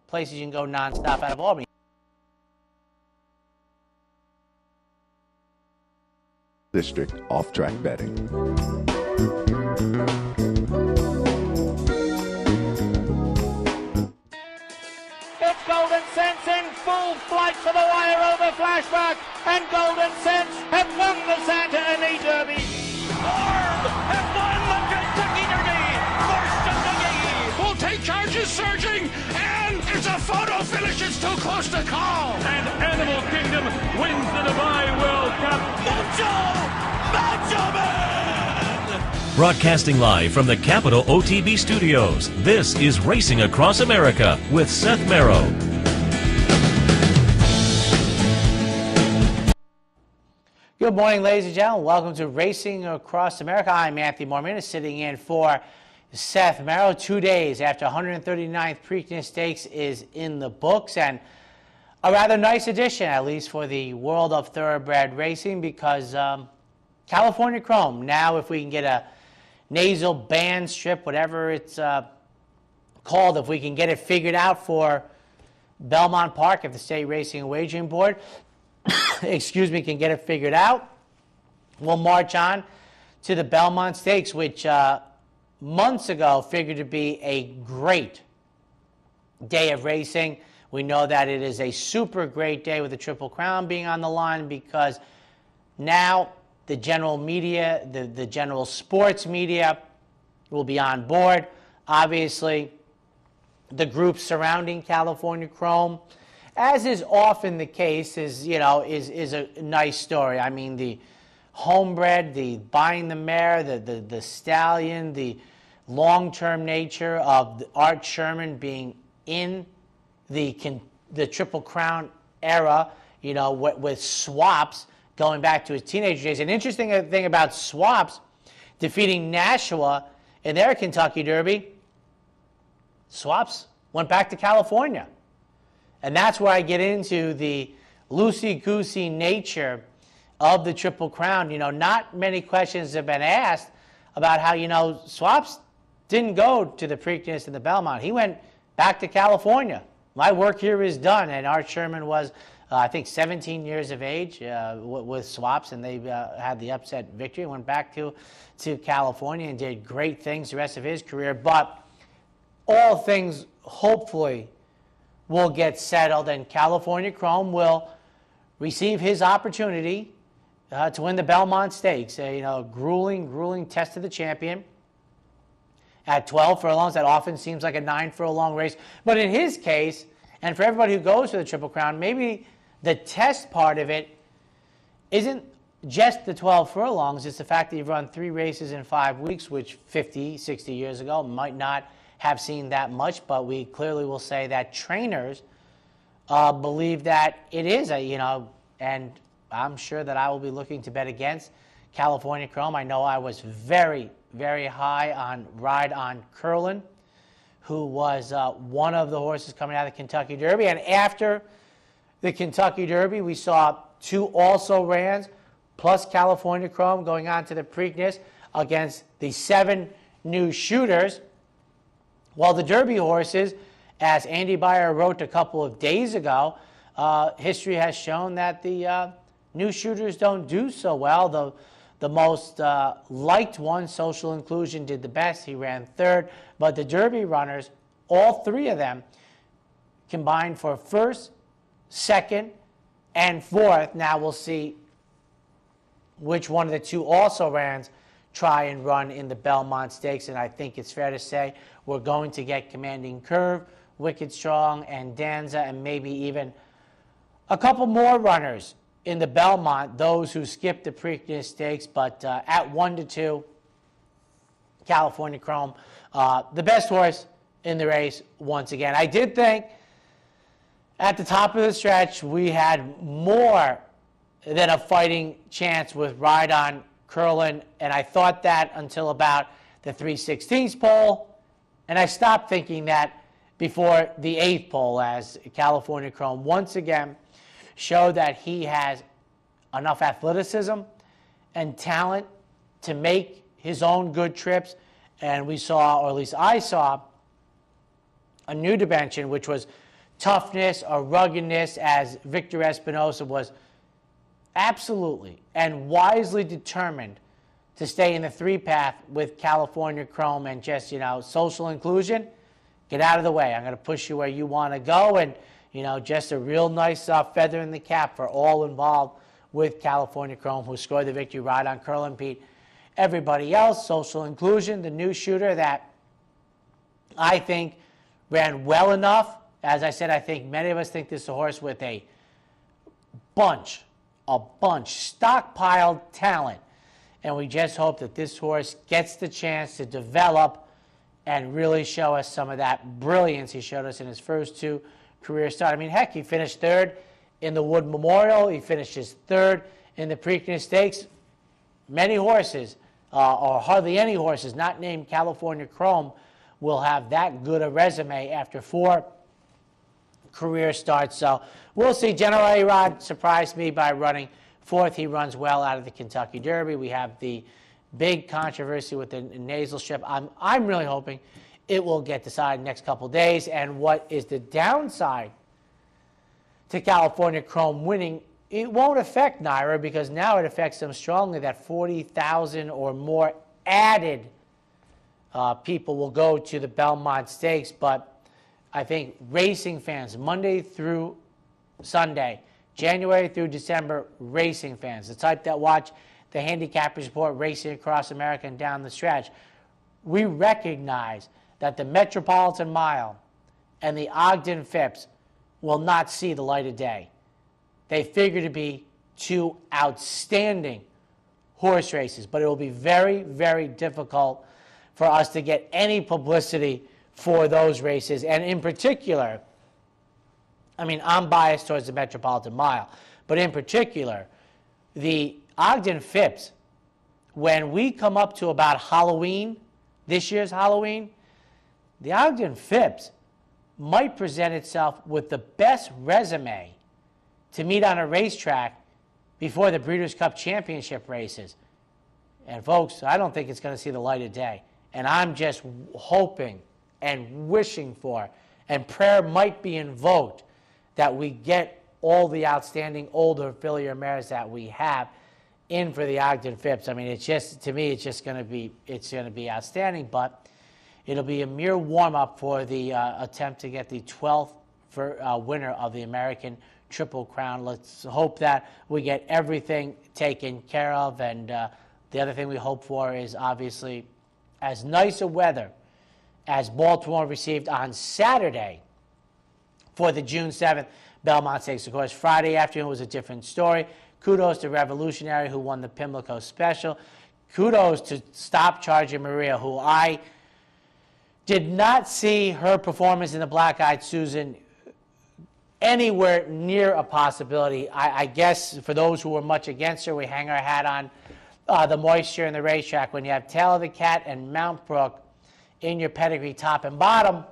places you can go nonstop out of Albany. District off-track betting. It's Golden Sense in full flight for the wire over flashback, and Golden Sense have won the Santa Ana Derby. Orb has won the Kentucky Derby. First of the game. Will take charge is surging, and it's a photo finish. It's too close to call. And Animal Kingdom wins the Dubai World Cup. Macho Man! Broadcasting live from the Capital OTB studios, this is Racing Across America with Seth Merrow. Good morning, ladies and gentlemen. Welcome to Racing Across America. I'm Anthony Mormon, sitting in for Seth Merrow. 2 days after 139th Preakness Stakes is in the books, and a rather nice edition, at least for the world of thoroughbred racing, because California Chrome, now if we can get a nasal band strip, whatever it's called, if we can get it figured out for Belmont Park, if the State Racing and Wagering Board, excuse me, can get it figured out, we'll march on to the Belmont Stakes, which months ago figured to be a great day of racing. We know that it is a super great day with the Triple Crown being on the line, because now the general media, the general sports media will be on board. Obviously, the group surrounding California Chrome, as is often the case, is a nice story. I mean, the homebred, the buying the mare, the stallion, the long-term nature of Art Sherman being in the Triple Crown era, with Swaps going back to his teenage days. An interesting thing about Swaps defeating Nashua in their Kentucky Derby, Swaps went back to California. And that's where I get into the loosey-goosey nature of the Triple Crown. Not many questions have been asked about how, Swaps didn't go to the Preakness and the Belmont. He went back to California. My work here is done. And Art Sherman was, I think, 17 years of age with Swaps, and they had the upset victory. Went back to California and did great things the rest of his career. But all things hopefully will get settled, and California Chrome will receive his opportunity to win the Belmont Stakes. A grueling test of the champion at 12 furlongs. That often seems like a 9 furlong race. But in his case, and for everybody who goes to the Triple Crown, maybe the test part of it isn't just the 12 furlongs. It's the fact that you've run 3 races in 5 weeks, which 50, 60 years ago might not have seen that much. But we clearly will say that trainers believe that it is and I'm sure that I will be looking to bet against California Chrome. I know I was very, very high on Ride on Curlin, who was one of the horses coming out of the Kentucky Derby. And after the Kentucky Derby, we saw 2 also-rans plus California Chrome going on to the Preakness against the 7 new shooters. While the Derby horses, as Andy Beyer wrote a couple of days ago, history has shown that the new shooters don't do so well. The most liked one, Social Inclusion, did the best. He ran 3rd. But the Derby runners, all 3 of them, combined for 1st, 2nd, and 4th. Now we'll see which one of the 2 also-rans try and run in the Belmont Stakes. And I think it's fair to say we're going to get Commanding Curve, Wicked Strong, and Danza, and maybe even a couple more runners in the Belmont, those who skipped the Preakness Stakes. But at 1-2, California Chrome, the best horse in the race once again. I did think at the top of the stretch we had more than a fighting chance with Ride on Curlin, and I thought that until about the 3/16 pole, and I stopped thinking that before the 8th pole, as California Chrome once again showed that he has enough athleticism and talent to make his own good trips. And we saw, or at least I saw, a new dimension, which was toughness or ruggedness, as Victor Espinosa was absolutely and wisely determined to stay in the 3-path with California Chrome and just, social inclusion. Get out of the way. I'm going to push you where you want to go. And, just a real nice feather in the cap for all involved with California Chrome, who scored the victory ride on Curlin Pete. Everybody else, social inclusion, the new shooter that I think ran well enough. As I said, I think many of us think this is a horse with a bunch, stockpiled talent. And we just hope that this horse gets the chance to develop and really show us some of that brilliance he showed us in his first 2 career starts. I mean, heck, he finished 3rd in the Wood Memorial. He finished his 3rd in the Preakness Stakes. Many horses, or hardly any horses not named California Chrome, will have that good a resume after 4 career starts. So we'll see. General A-Rod surprised me by running 4th. He runs well out of the Kentucky Derby. We have the big controversy with the nasal strip. I'm really hoping it will get decided next couple days. And what is the downside to California Chrome winning? It won't affect Naira, because now it affects them strongly that 40,000 or more added people will go to the Belmont Stakes. But I think racing fans, Monday through Sunday, January through December, racing fans, the type that watch the Handicappers Report, Racing Across America and down the stretch, we recognize that the Metropolitan Mile and the Ogden Phipps will not see the light of day. They figure to be 2 outstanding horse races, but it will be very, very difficult for us to get any publicity for those races. And in particular, I mean, I'm biased towards the Metropolitan Mile, but in particular, the Ogden Phipps, when we come up to about Halloween, this year's Halloween, the Ogden Phipps might present itself with the best resume to meet on a racetrack before the Breeders' Cup Championship races. And folks, I don't think it's going to see the light of day. And I'm just hoping and wishing for, and prayer might be invoked, that we get all the outstanding older fillier mares that we have in for the Ogden Phipps. I mean, it's just, to me, it's going to be outstanding, but it'll be a mere warm-up for the attempt to get the 12th winner of the American Triple Crown. Let's hope that we get everything taken care of. And the other thing we hope for is obviously as nice a weather as Baltimore received on Saturday for the June 7th Belmont Stakes. Of course, Friday afternoon was a different story. Kudos to Revolutionary, who won the Pimlico Special. Kudos to Stop Charging Maria, who I did not see her performance in the Black Eyed Susan anywhere near a possibility. I guess for those who were much against her, we hang our hat on the moisture in the racetrack. When you have Tail of the Cat and Mount Brook in your pedigree top and bottom,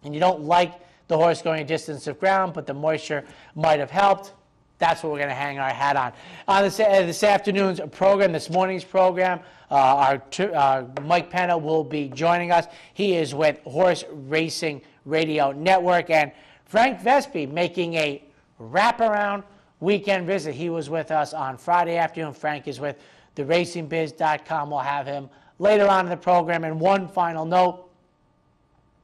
and you don't like the horse going a distance of ground, but the moisture might have helped, that's what we're going to hang our hat on. On this afternoon's program, this morning's program, Mike Penna will be joining us. He is with Horse Racing Radio Network, and Frank Vespi making a wraparound weekend visit. He was with us on Friday afternoon. Frank is with theracingbiz.com. We'll have him later on in the program. And one final note,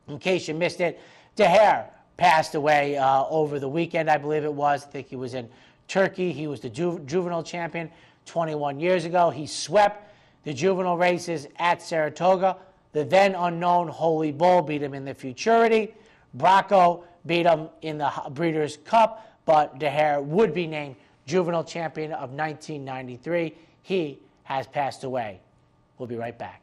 in case you missed it, Daher passed away over the weekend, I believe it was. I think he was in Turkey. He was the juvenile champion 21 years ago. He swept the juvenile races at Saratoga. The then unknown Holy Bull beat him in the Futurity. Bracco beat him in the Breeders' Cup, but Daher would be named juvenile champion of 1993. He has passed away. We'll be right back.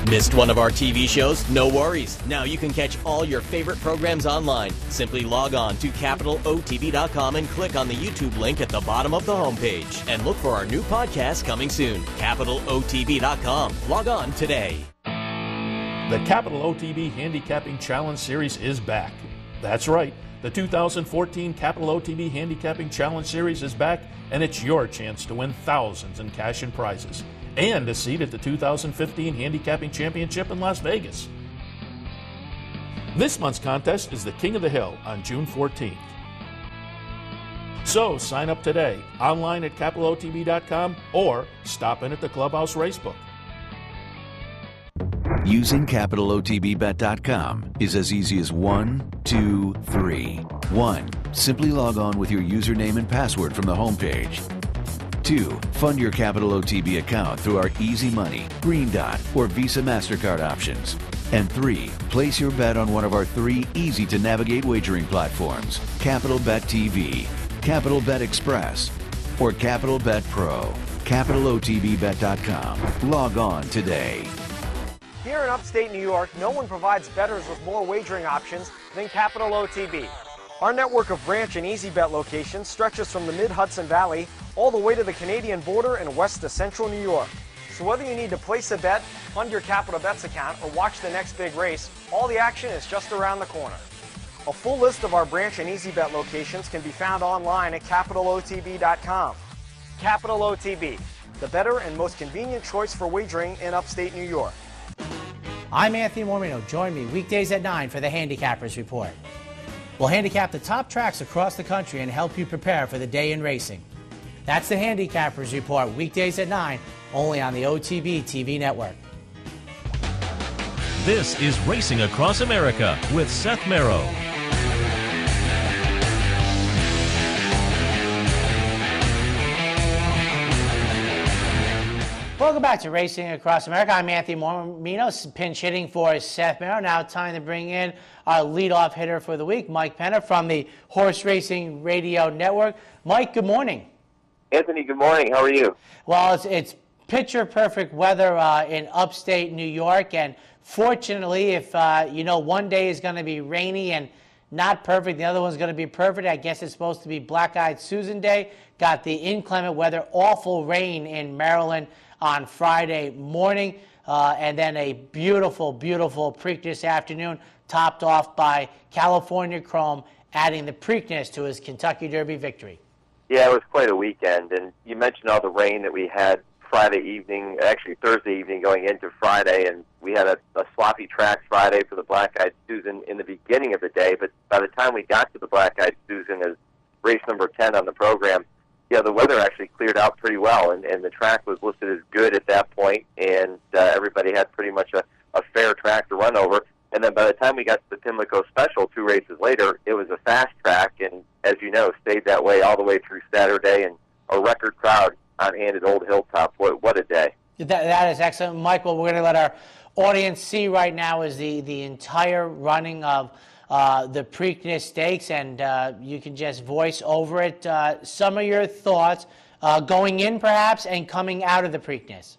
Missed one of our TV shows? No worries. Now you can catch all your favorite programs online. Simply log on to CapitalOTV.com and click on the YouTube link at the bottom of the homepage. And look for our new podcast coming soon. CapitalOTV.com. Log on today. The Capital OTB Handicapping Challenge Series is back. That's right. The 2014 Capital OTB Handicapping Challenge Series is back, and it's your chance to win thousands in cash and prizes. and a seat at the 2015 Handicapping Championship in Las Vegas. This month's contest is the King of the Hill on June 14th. So sign up today, online at capitalotb.com or stop in at the Clubhouse Racebook. Using CapitalOTBBet.com is as easy as 1, 2, 3. 1. Simply log on with your username and password from the homepage. 2. Fund your Capital OTB account through our Easy Money, Green Dot, or Visa MasterCard options. And 3. Place your bet on one of our 3 easy-to-navigate wagering platforms, Capital Bet TV, Capital Bet Express, or Capital Bet Pro. CapitalOTBBet.com. Log on today. Here in upstate New York, no one provides bettors with more wagering options than Capital OTB. Our network of branch and easy bet locations stretches from the mid-Hudson Valley all the way to the Canadian border and west to central New York. So whether you need to place a bet, fund your Capital Bets account, or watch the next big race, all the action is just around the corner. A full list of our branch and easy bet locations can be found online at CapitalOTB.com. Capital OTB, the better and most convenient choice for wagering in upstate New York. I'm Anthony Mormino. Join me weekdays at 9 for the Handicappers Report. We'll handicap the top tracks across the country and help you prepare for the day in racing. That's the Handicappers Report, weekdays at 9, only on the OTB TV network. This is Racing Across America with Seth Merrow. Welcome back to Racing Across America. I'm Anthony Mormino, pinch hitting for Seth Merrow. Now time to bring in our leadoff hitter for the week, Mike Penna from the Horse Racing Radio Network. Mike, good morning. Anthony, good morning. How are you? Well, it's picture-perfect weather in upstate New York, and fortunately, if one day is going to be rainy and not perfect, the other one's going to be perfect. I guess it's supposed to be Black-Eyed Susan Day. Got the inclement weather, awful rain in Maryland on Friday morning, and then a beautiful, beautiful Preakness afternoon, topped off by California Chrome, adding the Preakness to his Kentucky Derby victory. Yeah, it was quite a weekend, and you mentioned all the rain that we had Friday evening, actually Thursday evening going into Friday, and we had a sloppy track Friday for the Black-Eyed Susan in the beginning of the day, but by the time we got to the Black-Eyed Susan as race number 10 on the program, yeah, the weather actually cleared out pretty well, and the track was listed as good at that point, and everybody had pretty much a fair track to run over. And then by the time we got to the Pimlico Special 2 races later, it was a fast track, and as you know, stayed that way all the way through Saturday, and a record crowd on hand at Old Hilltop. What a day. That is excellent. Michael, we're going to let our audience see right now is the entire running of the Preakness Stakes, and you can just voice over it some of your thoughts going in perhaps and coming out of the Preakness.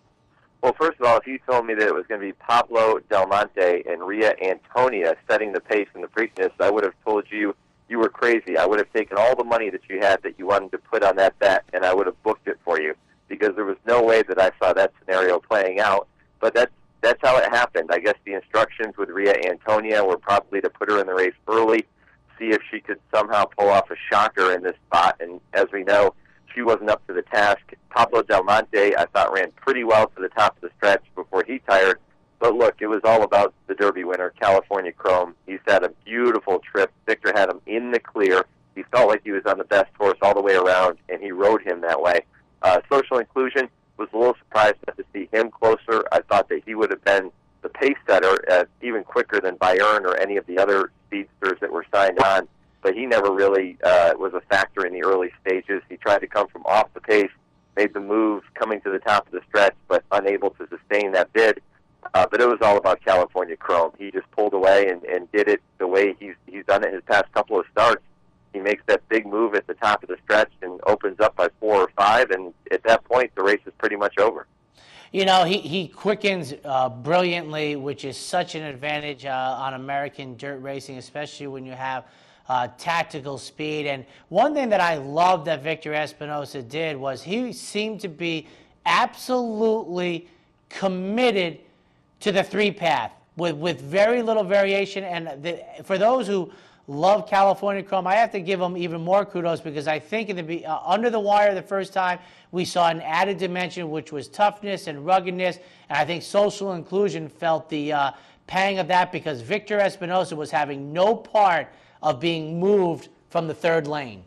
Well, first of all, if you told me that it was going to be Pablo Del Monte and Ria Antonia setting the pace in the Preakness, I would have told you you were crazy. I would have taken all the money that you had that you wanted to put on that bet, and I would have booked it for you, because there was no way that I saw that scenario playing out. But that's how it happened. I guess the instructions with Ria Antonia were probably to put her in the race early, see if she could somehow pull off a shocker in this spot, and as we know, she wasn't up to the task. Pablo Del Monte, I thought, ran pretty well to the top of the stretch before he tired. But look, it was all about the Derby winner, California Chrome. He's had a beautiful trip. Victor had him in the clear. He felt like he was on the best horse all the way around, and he rode him that way. Social Inclusion was a little surprised not to see him closer. I thought that he would have been the pace setter even quicker than Bayern or any of the other speedsters that were signed on. But he never really was a factor in the early stages. He tried to come from off the pace, made the move coming to the top of the stretch, but unable to sustain that bid. But it was all about California Chrome. He just pulled away and did it the way he's done it his past couple of starts. He makes that big move at the top of the stretch and opens up by 4 or 5, and at that point, the race is pretty much over. You know, he quickens brilliantly, which is such an advantage on American dirt racing, especially when you have tactical speed. And one thing that I love that Victor Espinosa did was he seemed to be absolutely committed to the 3-path with very little variation. And for those who love California Chrome. I have to give him even more kudos because I think under the wire the first time we saw an added dimension, which was toughness and ruggedness, and I think social inclusion felt the pang of that because Victor Espinoza was having no part of being moved from the third lane.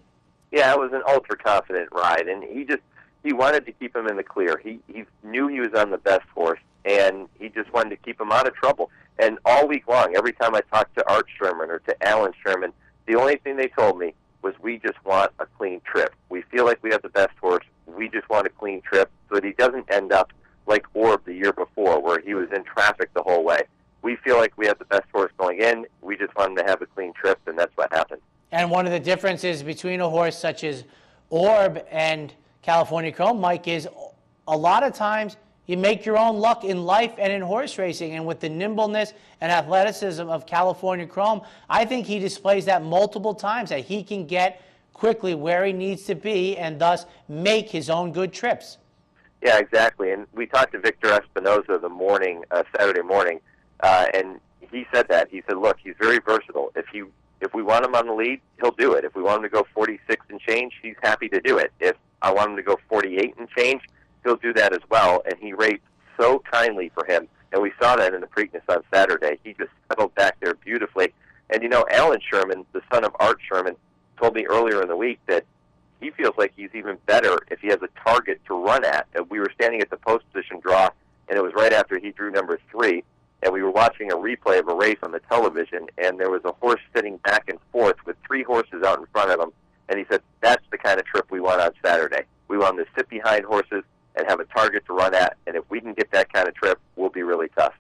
Yeah, it was an ultra-confident ride, and he wanted to keep him in the clear. He knew he was on the best horse, and he just wanted to keep him out of trouble. And all week long, every time I talked to Art Sherman or to Alan Sherman, the only thing they told me was, we just want a clean trip. We feel like we have the best horse. We just want a clean trip so that he doesn't end up like Orb the year before, where he was in traffic the whole way. We feel like we have the best horse going in. We just want him to have a clean trip, and that's what happened. And one of the differences between a horse such as Orb and California Chrome, Mike, is a lot of times you make your own luck in life and in horse racing. And with the nimbleness and athleticism of California Chrome, I think he displays that multiple times, that he can get quickly where he needs to be and thus make his own good trips. Yeah, exactly. And we talked to Victor Espinoza Saturday morning, and he said that. He said, look, he's very versatile. If we want him on the lead, he'll do it. If we want him to go 46 and change, he's happy to do it. If I want him to go 48 and change, he'll do that as well. And he raced so kindly for him, and we saw that in the Preakness on Saturday. He just settled back there beautifully. And, Alan Sherman, the son of Art Sherman, told me earlier in the week that he feels like he's even better if he has a target to run at. And we were standing at the post position draw, and it was right after he drew number 3, and we were watching a replay of a race on the television, and there was a horse sitting back and forth with 3 horses out in front of him, and he said, that's the kind of trip we want on Saturday. We want him to sit behind horses and have a target to run at, and if we can get that kind of trip, we'll be really tough.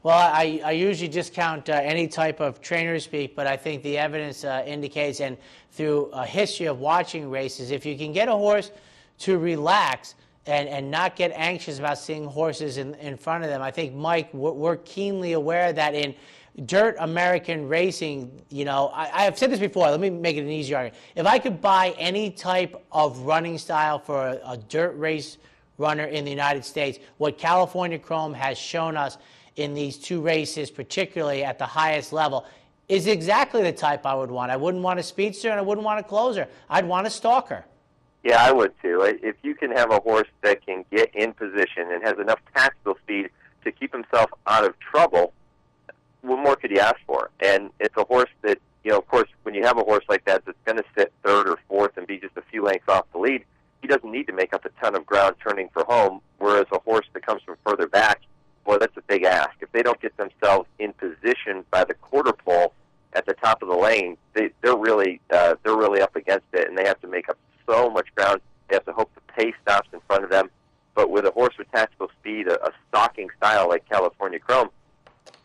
Well, I usually discount any type of trainer speak, but I think the evidence indicates, and through a history of watching races, if you can get a horse to relax and not get anxious about seeing horses in front of them, I think, Mike, we're keenly aware that in dirt American racing, I have said this before, let me make it an easy argument. If I could buy any type of running style for a dirt race runner in the United States, what California Chrome has shown us in these 2 races, particularly at the highest level, is exactly the type I would want. I wouldn't want a speedster and I wouldn't want a closer. I'd want a stalker. Yeah, I would too. If you can have a horse that can get in position and has enough tactical speed to keep himself out of trouble, what more could you ask for? And it's a horse that, of course, when you have a horse like that that's going to sit 3rd or 4th and be just a few lengths off the lead, he doesn't need to make up a ton of ground turning for home, whereas a horse that comes from further back, boy, that's a big ask. If they don't get themselves in position by the quarter pole at the top of the lane, they're really up against it, and they have to make up so much ground. They have to hope the pace stops in front of them. But with a horse with tactical speed, a stalking style like California Chrome,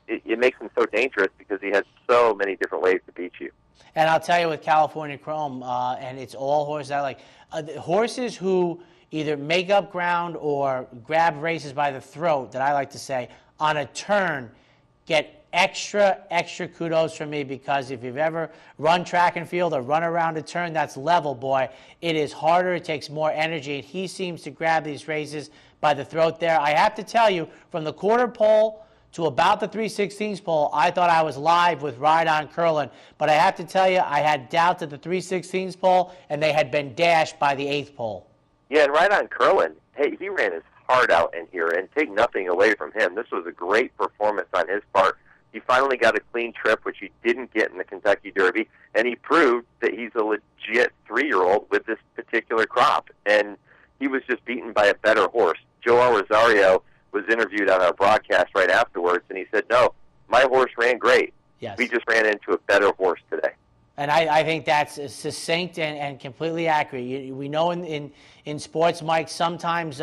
it makes him so dangerous because he has so many different ways to beat you. And I'll tell you with California Chrome, and it's all horses I like, horses who either make up ground or grab races by the throat, that I like to say, on a turn, get extra kudos from me, because if you've ever run track and field or run around a turn that's level, boy, it is harder, it takes more energy, and he seems to grab these races by the throat there. I have to tell you, from the quarter pole to about the 3/16 pole, I thought I was live with Ride on Curlin, but I have to tell you, I had doubts at the 3/16 pole, and they had been dashed by the 8th pole. Yeah, and Ride on Curlin, hey, he ran his heart out in here, and take nothing away from him. This was a great performance on his part. He finally got a clean trip, which he didn't get in the Kentucky Derby, and he proved that he's a legit 3-year-old with this particular crop. And he was just beaten by a better horse. Joel Rosario was interviewed on our broadcast right afterwards, and he said, no, my horse ran great. Yes. We just ran into a better horse today. And I think that's succinct and completely accurate. We know in sports, Mike, sometimes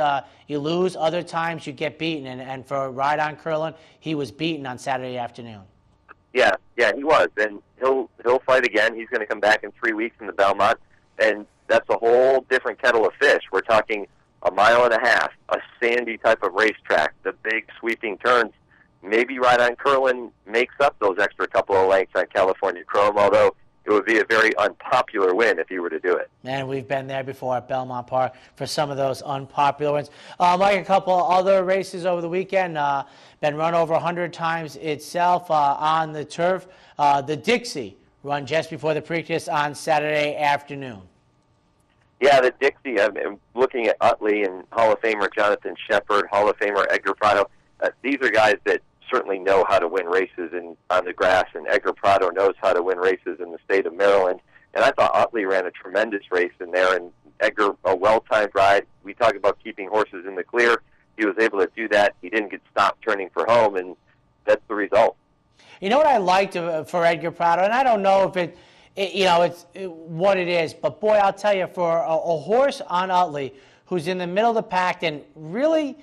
you lose, other times you get beaten. And for Ride on Curlin, he was beaten on Saturday afternoon. Yeah, he was. And he'll fight again. He's going to come back in 3 weeks in the Belmont, and that's a whole different kettle of fish. We're talking 1.5 miles, a sandy type of racetrack, the big sweeping turns. Maybe Ride on Curlin makes up those extra couple of lengths on California Chrome, although it would be a very unpopular win if he were to do it. And we've been there before at Belmont Park for some of those unpopular wins. Mike, a couple other races over the weekend, been run over 100 times itself on the turf. The Dixie run just before the Preakness on Saturday afternoon. Yeah, the Dixie, I'm looking at Utley and Hall of Famer Jonathan Shepard, Hall of Famer Edgar Prado. These are guys that certainly know how to win races on the grass, and Edgar Prado knows how to win races in the state of Maryland. And I thought Utley ran a tremendous race in there, and Edgar, a well-timed ride. We talk about keeping horses in the clear. He was able to do that. He didn't get stopped turning for home, and that's the result. You know what I liked for Edgar Prado, and I don't know if it's what it is, but boy, I'll tell you, for a horse on Utley who's in the middle of the pack and really,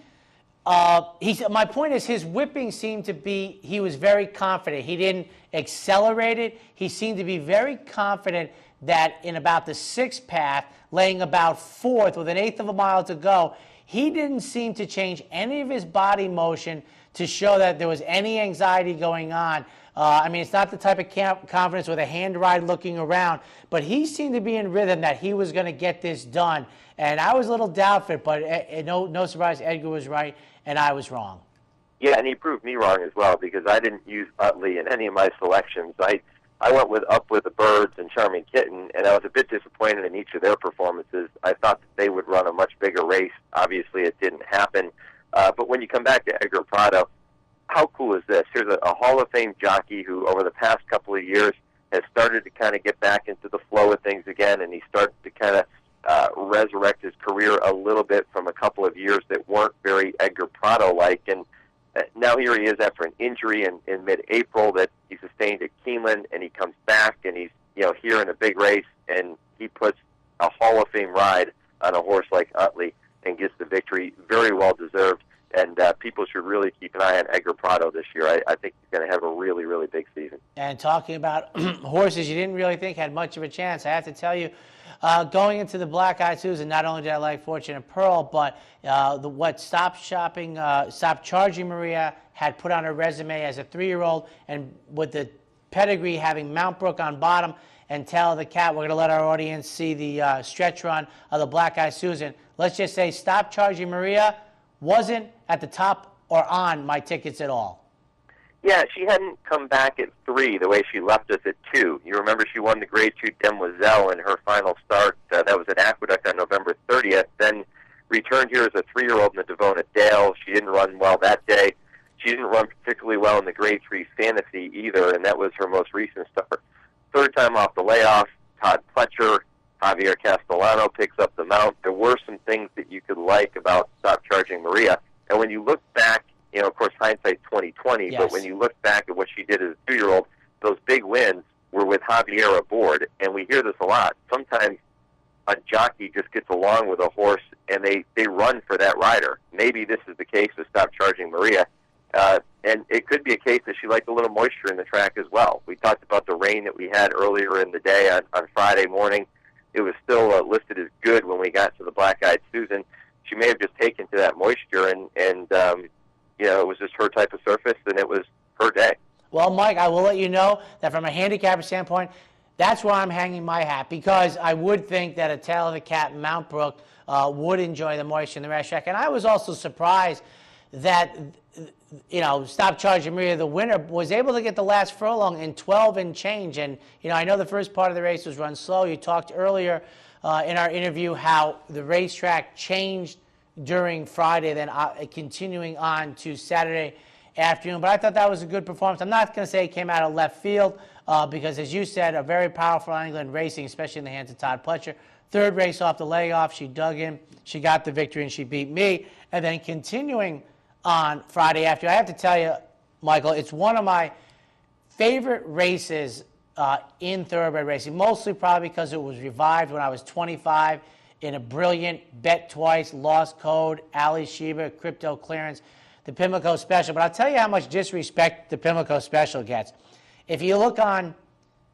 my point is his whipping seemed to be, he was very confident. He didn't accelerate it. He seemed to be very confident that in about the sixth path, laying about fourth with an eighth of a mile to go, he didn't seem to change any of his body motion to show that there was any anxiety going on. I mean, it's not the type of confidence with a hand ride looking around, but he seemed to be in rhythm that he was going to get this done. And I was a little doubtful, but no surprise, Edgar was right and I was wrong. Yeah, and he proved me wrong as well, because I didn't use Utley in any of my selections. I went with Up with the Birds and Charming Kitten, and I was a bit disappointed in each of their performances. I thought that they would run a much bigger race. Obviously, it didn't happen. But when you come back to Edgar Prado, how cool is this? Here's a Hall of Fame jockey who, over the past couple of years, has started to kind of get back into the flow of things again, and he started to kind of resurrect his career a little bit from a couple of years that weren't very Edgar Prado-like. And now here he is after an injury in mid-April that he sustained at Keeneland, and he comes back, and he's here in a big race, and he puts a Hall of Fame ride on a horse like Utley and gets the victory. Very well deserved, and people should really keep an eye on Edgar Prado this year. I think he's going to have a really, really big season. And talking about horses you didn't really think had much of a chance, I have to tell you, going into the Black Eyed Susan, not only did I like Fortunate Pearl, but what Stop Charging Maria had put on her resume as a 3-year-old, and with the pedigree having Mount Brook on bottom and Tail of the Cat, we're going to let our audience see the stretch run of the Black Eyed Susan. Let's just say Stop Charging Maria wasn't at the top or on my tickets at all. Yeah, she hadn't come back at 3 the way she left us at 2. You remember she won the Grade 2 Demoiselle in her final start. That was at Aqueduct on November 30th. Then returned here as a 3-year-old in the Devona Dale. She didn't run well that day. She didn't run particularly well in the Grade 3 Fantasy either, and that was her most recent start. Third time off the layoff, Todd Pletcher, Javier Castellano picks up the mount. There were some things that you could like about Stop Charging Maria. And when you look back, of course, hindsight 2020, yes. But when you look back at what she did as a 2-year-old, those big wins were with Javier aboard. And we hear this a lot. Sometimes a jockey just gets along with a horse and they run for that rider. Maybe this is the case with Stop Charging Maria. And it could be a case that she liked a little moisture in the track as well. We talked about the rain that we had earlier in the day on Friday morning. It was still listed as good when we got to the Black Eyed Susan. She may have just taken to that moisture, and it was just her type of surface, and it was her day. Well, Mike, I will let you know that from a handicapper standpoint, that's where I'm hanging my hat, because I would think that a Tail of the Cat Mount Brook would enjoy the moisture in the racetrack. And I was also surprised that, Stop Charging Maria, the winner, was able to get the last furlong in 12 and change. And, I know the first part of the race was run slow. You talked earlier in our interview how the racetrack changed during Friday, then continuing on to Saturday afternoon. But I thought that was a good performance. I'm not going to say it came out of left field because, as you said, a very powerful England racing, especially in the hands of Todd Pletcher. Third race off the layoff, she dug in, she got the victory, and she beat me. And then continuing on Friday afternoon, I have to tell you, Michael, it's one of my favorite races in thoroughbred racing, mostly probably because it was revived when I was 25 in a brilliant Bet Twice, Lost Code, Ali Sheba, Crypto Clearance, the Pimlico Special. But I'll tell you how much disrespect the Pimlico Special gets. If you look on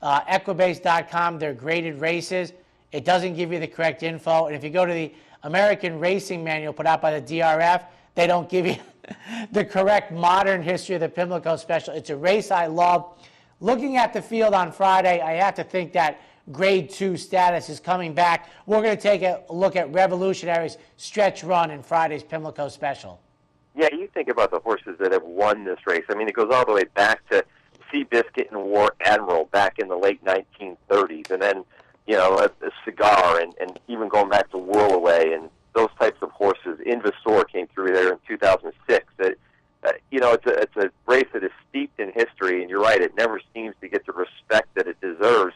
Equibase.com, their graded races, it doesn't give you the correct info. And if you go to the American Racing Manual put out by the DRF, they don't give you the correct modern history of the Pimlico Special. It's a race I love. Looking at the field on Friday, I have to think that Grade 2 status is coming back. We're going to take a look at Revolutionary's stretch run in Friday's Pimlico Special. Yeah, you think about the horses that have won this race. I mean, it goes all the way back to Seabiscuit and War Admiral back in the late 1930s, and then, you know, a Cigar, and even going back to Whirlaway and those types of horses. Invasor came through there in 2006. You know, it's a race that is steeped in history, and you're right, it never seems to get the respect that it deserves.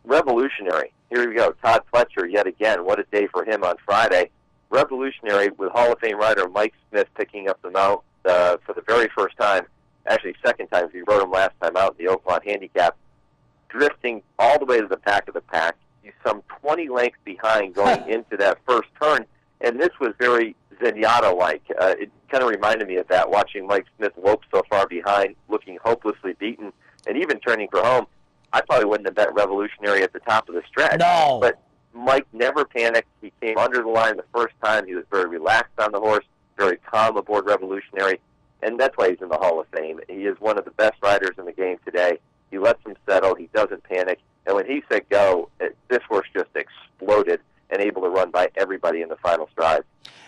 Revolutionary. Here we go. Todd Fletcher, yet again. What a day for him on Friday. Revolutionary with Hall of Fame rider Mike Smith picking up the mount for the very first time. Actually, second time. He rode him last time out in the Oakmont Handicap. Drifting all the way to the back of the pack. He's some 20 lengths behind going into that first turn. And this was very Zenyatta-like. It kind of reminded me of that, watching Mike Smith lope so far behind, looking hopelessly beaten, and even turning for home. I probably wouldn't have bet Revolutionary at the top of the stretch. No. But Mike never panicked. He came under the line the first time. He was very relaxed on the horse, very calm aboard Revolutionary, and that's why he's in the Hall of Fame. He is one of the best riders in the game today. He lets him settle. He doesn't panic. And when he said go, this horse just exploded and able to run by everybody in the final stride.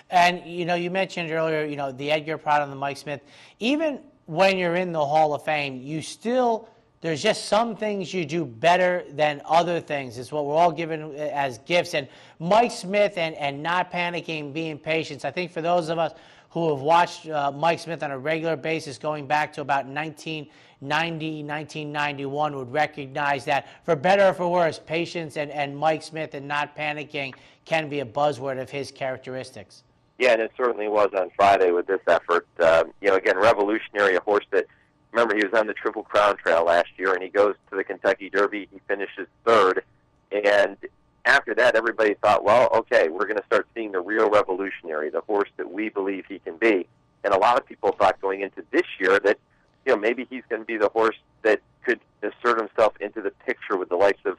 And, you know, you mentioned earlier, you know, the Edgar Pratt and the Mike Smith. Even when you're in the Hall of Fame, you still, there's just some things you do better than other things. It's what we're all given as gifts. And Mike Smith and not panicking, being patient. I think for those of us who have watched Mike Smith on a regular basis going back to about 1990, 1991 would recognize that for better or for worse, patience and Mike Smith and not panicking can be a buzzword of his characteristics. Yeah, and it certainly was on Friday with this effort. You know, again, Revolutionary, a horse that, remember, he was on the Triple Crown Trail last year, and he goes to the Kentucky Derby. He finishes third. And after that, everybody thought, well, okay, we're going to start seeing the real Revolutionary, the horse that we believe he can be. And a lot of people thought going into this year that, you know, maybe he's going to be the horse that could assert himself into the picture with the likes of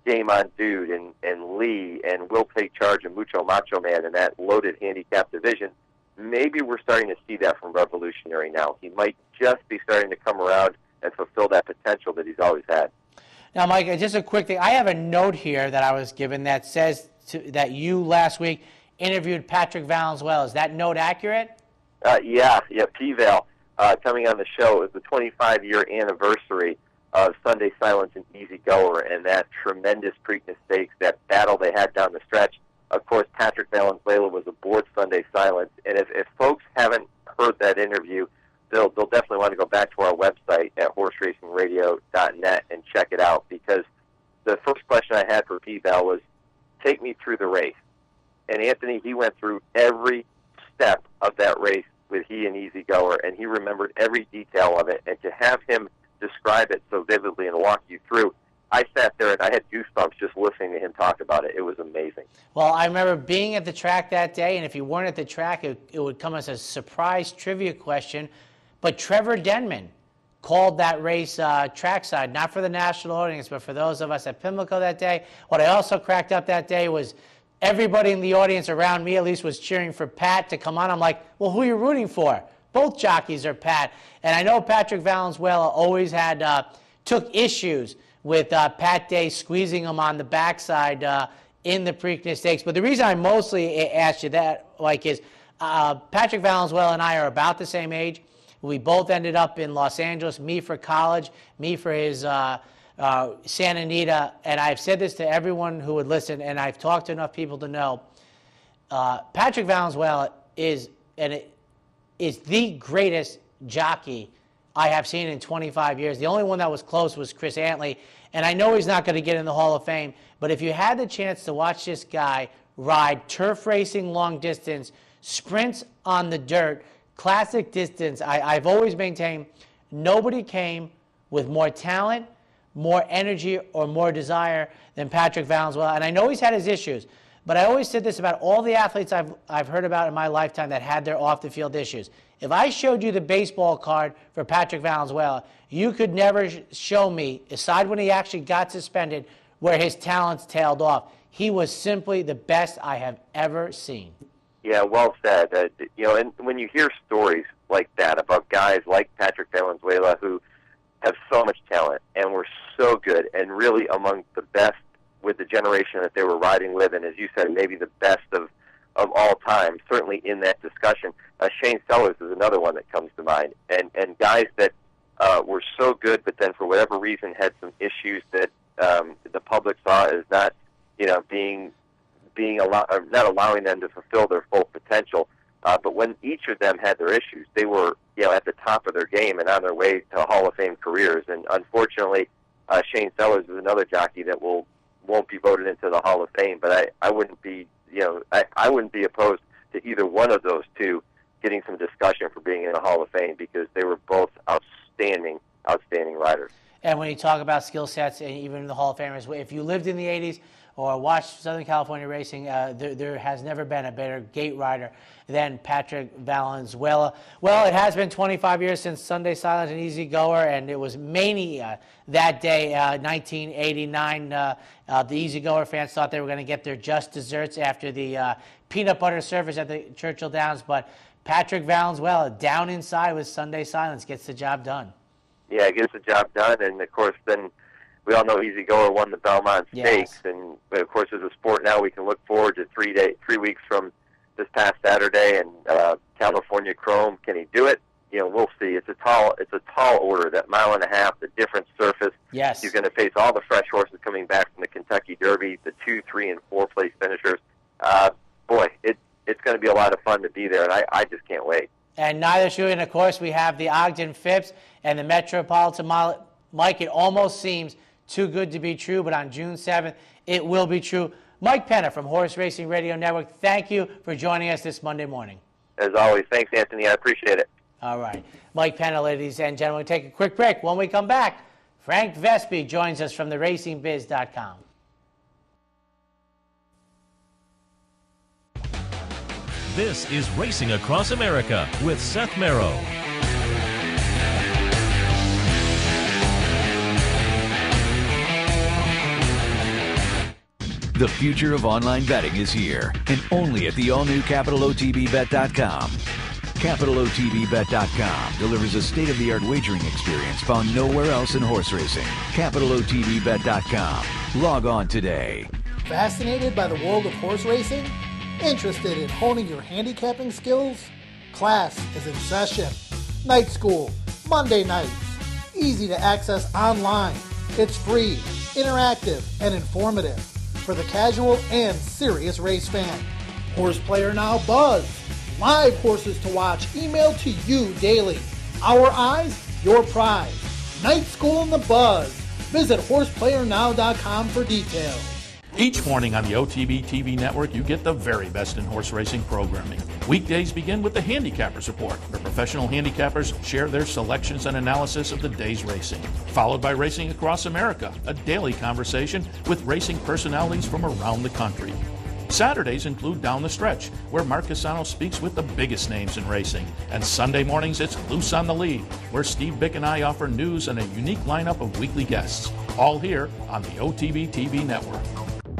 Game On Dude and Lee and Will Take Charge and Mucho Macho Man in that loaded handicap division. Maybe we're starting to see that from Revolutionary now. He might just be starting to come around and fulfill that potential that he's always had. Now, Mike, just a quick thing. I have a note here that I was given that says that you last week interviewed Patrick Valenzuela. Is that note accurate? Yeah, P-Val coming on the show. It was the 25-year anniversary of Sunday Silence and Easy Goer and that tremendous Preakness Stakes, that battle they had down the stretch. Of course, Patrick Valenzuela was aboard Sunday Silence, and if folks haven't heard that interview, they'll definitely want to go back to our website at horseracingradio.net and check it out, because the first question I had for P-Val was, take me through the race. And Anthony, he went through every step of that race with he and Easy Goer, and he remembered every detail of it, and to have him describe it so vividly and walk you through, I sat there and I had goosebumps just listening to him talk about it. It was amazing. Well, I remember being at the track that day, and if you weren't at the track, it would come as a surprise trivia question. But Trevor Denman called that race trackside, not for the national audience, but for those of us at Pimlico that day. What I also cracked up that day was everybody in the audience around me, at least, was cheering for Pat to come on. I'm like, well, who are you rooting for? Both jockeys are Pat. And I know Patrick Valenzuela always had took issues with Pat Day squeezing him on the backside in the Preakness Stakes. But the reason I mostly asked you that, like, is Patrick Valenzuela and I are about the same age. We both ended up in Los Angeles, me for college, me for his Santa Anita. And I've said this to everyone who would listen, and I've talked to enough people to know, Patrick Valenzuela is the greatest jockey I have seen in 25 years. The only one that was close was Chris Antley, and I know he's not going to get in the Hall of Fame, but if you had the chance to watch this guy ride turf racing long distance, sprints on the dirt, classic distance, I've always maintained nobody came with more talent, more energy, or more desire than Patrick Valenzuela. And I know he's had his issues, but I always said this about all the athletes I've heard about in my lifetime that had their off-the-field issues. If I showed you the baseball card for Patrick Valenzuela, you could never show me, aside when he actually got suspended, where his talents tailed off. He was simply the best I have ever seen. Yeah, well said. You know, and when you hear stories like that about guys like Patrick Valenzuela who have so much talent and were so good and really among the best with the generation that they were riding with, and as you said, maybe the best of all time, certainly in that discussion. Shane Sellers is another one that comes to mind, and guys that were so good, but then for whatever reason had some issues that the public saw as not, not allowing them to fulfill their full potential. But when each of them had their issues, they were, at the top of their game and on their way to Hall of Fame careers. And unfortunately, Shane Sellers is another jockey that won't be voted into the Hall of Fame. But I wouldn't be, I wouldn't be opposed to either one of those two getting some discussion for being in the Hall of Fame, because they were both outstanding riders. And when you talk about skill sets, and even the Hall of Famers, if you lived in the 80s or watched Southern California racing, there has never been a better gate rider than Patrick Valenzuela. Well, it has been 25 years since Sunday Silence and Easy Goer, and it was mania that day, 1989. The Easy Goer fans thought they were going to get their just desserts after the peanut butter service at the Churchill Downs, but Patrick Valenzuela, down inside with Sunday Silence, gets the job done. Yeah, it gets the job done, and of course then we all know Easy Goer won the Belmont Stakes, yes. And of course as a sport now we can look forward to 3 weeks from this past Saturday and California Chrome. Can he do it? We'll see. It's a tall order. That mile and a half, the different surface. Yes. He's going to face all the fresh horses coming back from the Kentucky Derby, the 2, 3, and 4 place finishers. It's going to be a lot of fun to be there, and I just can't wait. And neither should we. And of course, we have the Ogden Phipps and the Metropolitan Mile. Mike, it almost seems too good to be true, but on June 7th, it will be true. Mike Penna from Horse Racing Radio Network, thank you for joining us this Monday morning. As always, thanks, Anthony. I appreciate it. All right. Mike Penna, ladies and gentlemen, take a quick break. When we come back, Frank Vespi joins us from the RacingBiz.com. This is Racing Across America with Seth Merrow. The future of online betting is here, and only at the all-new CapitalOTBBet.com. CapitalOTBBet.com delivers a state-of-the-art wagering experience found nowhere else in horse racing. CapitalOTBBet.com. Log on today. Fascinated by the world of horse racing? Interested in honing your handicapping skills? Class is in session. Night school, Monday nights. Easy to access online. It's free, interactive, and informative for the casual and serious race fan. Horse Player Now Buzz. Live horses to watch emailed to you daily. Our eyes, your prize. Night School in the Buzz. Visit horseplayernow.com for details. Each morning on the OTB TV network, you get the very best in horse racing programming. Weekdays begin with the Handicappers Report, where professional handicappers share their selections and analysis of the day's racing. Followed by Racing Across America, a daily conversation with racing personalities from around the country. Saturdays include Down the Stretch, where Mark Casano speaks with the biggest names in racing. And Sunday mornings, it's Loose on the Lead, where Steve Bick and I offer news and a unique lineup of weekly guests. All here on the OTB TV network.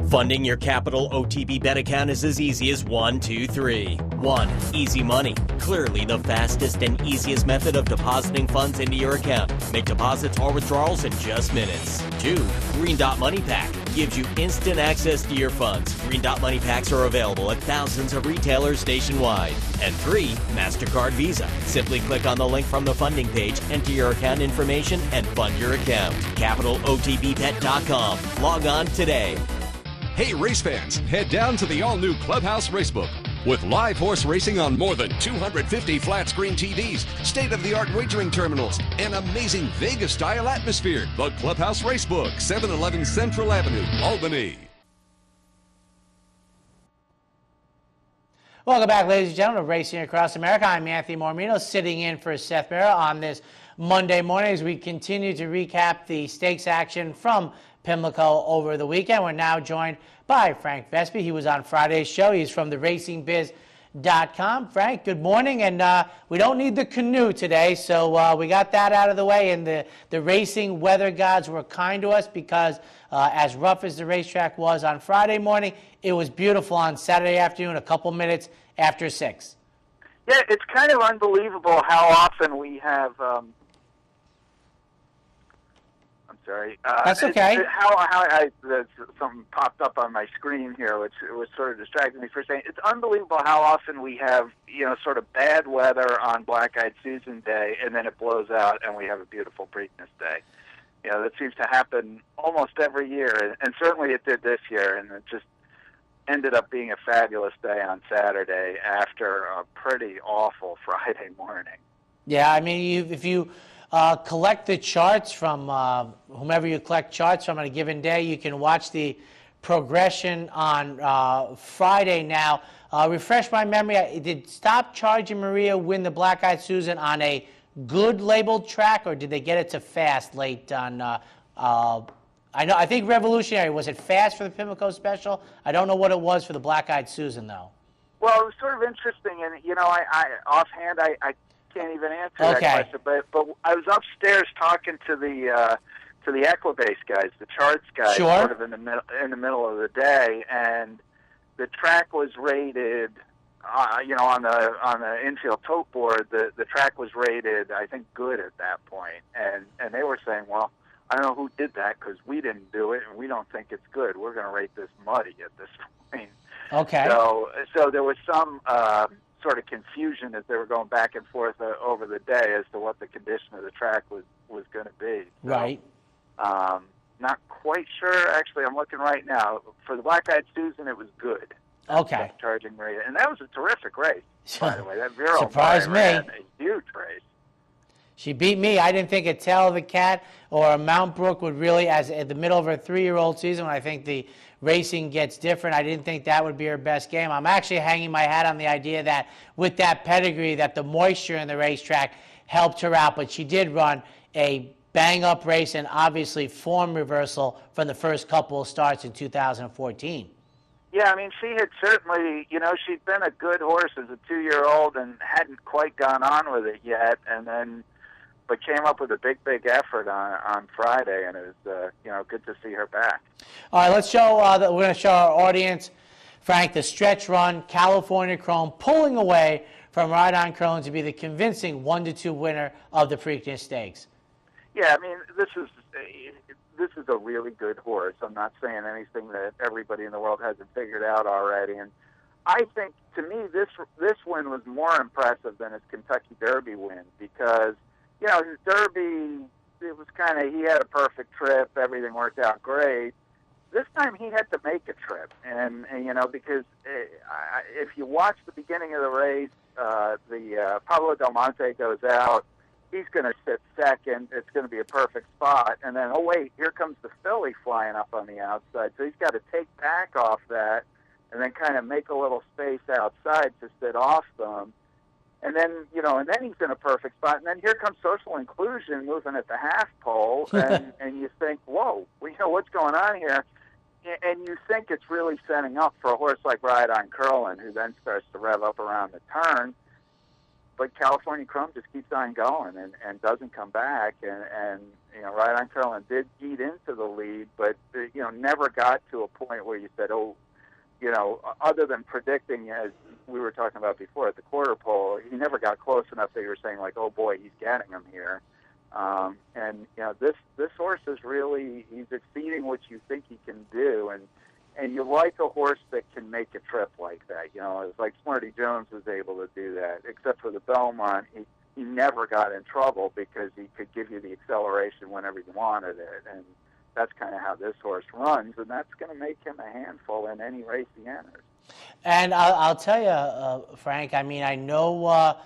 Funding your Capital OTB bet account is as easy as 1, 2, 3. 1. Easy Money. Clearly the fastest and easiest method of depositing funds into your account. Make deposits or withdrawals in just minutes. 2. Green Dot Money Pack. Gives you instant access to your funds. Green Dot Money Packs are available at thousands of retailers nationwide. And 3. MasterCard Visa. Simply click on the link from the funding page, enter your account information, and fund your account. CapitalOTBBet.com. Log on today. Hey race fans, head down to the all-new Clubhouse Racebook. With live horse racing on more than 250 flat-screen TVs, state-of-the-art wagering terminals, and amazing Vegas-style atmosphere. The Clubhouse Racebook, 711 Central Avenue, Albany. Welcome back, ladies and gentlemen, to Racing Across America. I'm Anthony Mormino, sitting in for Seth Merrow on this Monday morning as we continue to recap the stakes action from Pimlico over the weekend. We're now joined by Frank Vespi. He was on Friday's show. He's from the RacingBiz.com. Frank, good morning. And we don't need the canoe today, so we got that out of the way. And the racing weather gods were kind to us because as rough as the racetrack was on Friday morning, it was beautiful on Saturday afternoon, a couple minutes after 6. Yeah, it's kind of unbelievable how often we have sorry. That's okay. Something popped up on my screen here, which was sort of distracting me for a second. It's unbelievable how often we have, sort of bad weather on Black-Eyed Susan Day, and then it blows out, and we have a beautiful Preakness Day. That seems to happen almost every year, and certainly it did this year, and it just ended up being a fabulous day on Saturday after a pretty awful Friday morning. Yeah, I mean, if you collect the charts from whomever you collect charts from on a given day, you can watch the progression on Friday. Now, refresh my memory, did Stop Charging Maria win the Black-Eyed Susan on a good labeled track, or did they get it to fast late on I think Revolutionary, was it fast for the Pimlico Special? I don't know what it was for the Black-Eyed Susan, though. Well, it was sort of interesting, and, I offhand, I can't even answer that question, but I was upstairs talking to the Equibase guys, the charts guys, sort of in the middle of the day, and the track was rated, on the infield tote board, the track was rated, I think, good at that point, and they were saying, well, I don't know who did that because we didn't do it, and we don't think it's good. We're going to rate this muddy at this point. Okay. So there was some sort of confusion as they were going back and forth over the day as to what the condition of the track was going to be. So, right. Not quite sure. Actually, I'm looking right now. For the Black-Eyed Susan, it was good. Okay. Charging Maria. And that was a terrific race, by the way. That Vero surprised me. ran a huge race. She beat me. I didn't think a Tail of the Cat or a Mount Brook would really, as at the middle of her 3-year-old season, when I think the racing gets different, I didn't think that would be her best game. I'm actually hanging my hat on the idea that with that pedigree, that the moisture in the racetrack helped her out, but she did run a bang-up race and obviously form reversal from the first couple of starts in 2014. Yeah, I mean, she had certainly, she'd been a good horse as a 2-year-old and hadn't quite gone on with it yet, but came up with a big effort on Friday, and it was, good to see her back. All right, let's show, we're going to show our audience, Frank, the stretch run, California Chrome, pulling away from Ride On Curlin to be the convincing 1-2 winner of the Preakness Stakes. Yeah, I mean, this is a really good horse. I'm not saying anything that everybody in the world hasn't figured out already, and I think, to me, this win was more impressive than his Kentucky Derby win because, his Derby, it was he had a perfect trip, everything worked out great. This time he had to make a trip, and because if you watch the beginning of the race, Pablo Del Monte goes out, he's going to sit second, it's going to be a perfect spot, and then, oh wait, here comes the filly flying up on the outside, so he's got to take back off that, and then kind of make a little space outside to sit off them. And then, and then he's in a perfect spot. And then here comes Social Inclusion moving at the half pole. And you think, whoa, what's going on here? And you think it's really setting up for a horse like Ride On Curlin, who then starts to rev up around the turn. But California Chrome just keeps on going and doesn't come back. And Ride On Curlin did eat into the lead, but, never got to a point where you said, oh, other than predicting, as we were talking about before at the quarter pole, he never got close enough that you were saying, like, oh, boy, he's getting him here. This horse is really, he's exceeding what you think he can do. And you like a horse that can make a trip like that. It's like Smarty Jones was able to do that. Except for the Belmont, he never got in trouble because he could give you the acceleration whenever you wanted it. And that's kind of how this horse runs, and that's going to make him a handful in any race he enters. And I'll tell you, Frank, I mean, I know